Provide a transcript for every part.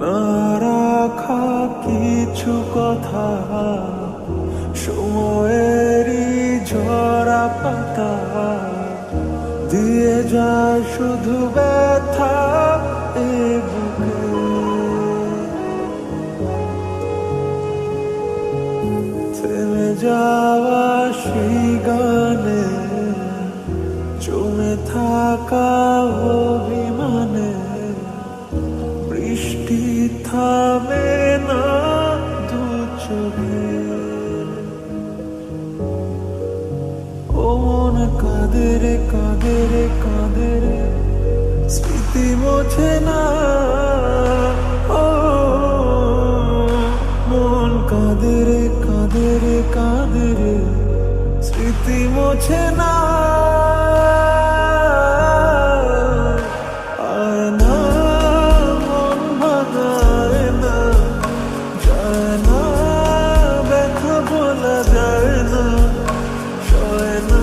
না রাখা কিছু কথা, সময়েরই ঝরা পাতা দিয়ে যায় শুধু ব্যথা এ বুকে। থেমে যাওয়া সেই গানে, জমে থাকা অভিমানে, বৃষ্টি থামে না দু চোখে। ও মন কাঁদে রে কাঁদে রে কাঁদে রে, স্মৃতি মোছে না। ও মন কাঁদে রে কাঁদে রে কাঁদে রে, স্মৃতি মোছে না। আয় না মন ভাঙায় না, যায় না ব্যথা বলা যায় না, সয় না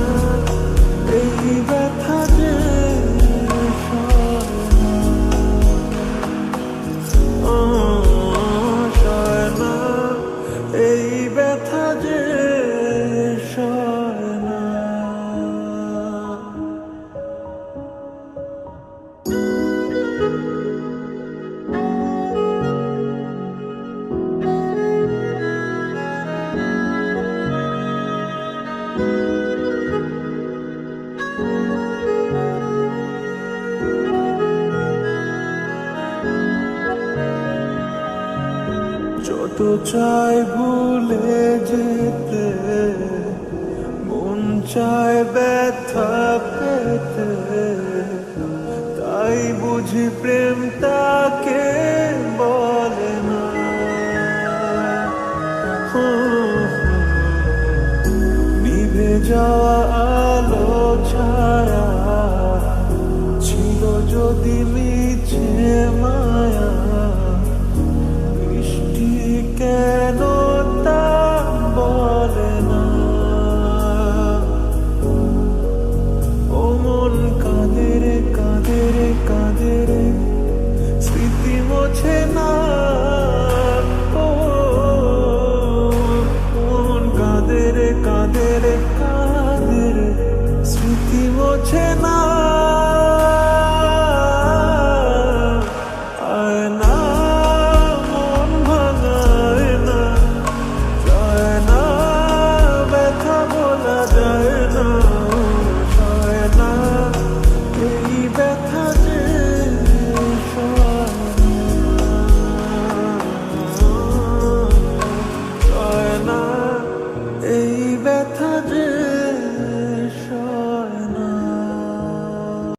এই ব্যথা যে সয় না। ও সয় না এই ব্যথা যে সয় না। যত চাই ভুলে যেতে, মন চায় ব্যথা পেতে, তাই বুঝি প্রেম তাকে বলে না। নিভে যাওয়া আলো ছায়া ছিল যদি মিছে মায়া, কেন তা বলে না। ও মন কাঁদে রে কাঁদে রে কাঁদে রে, স্মৃতি মোছে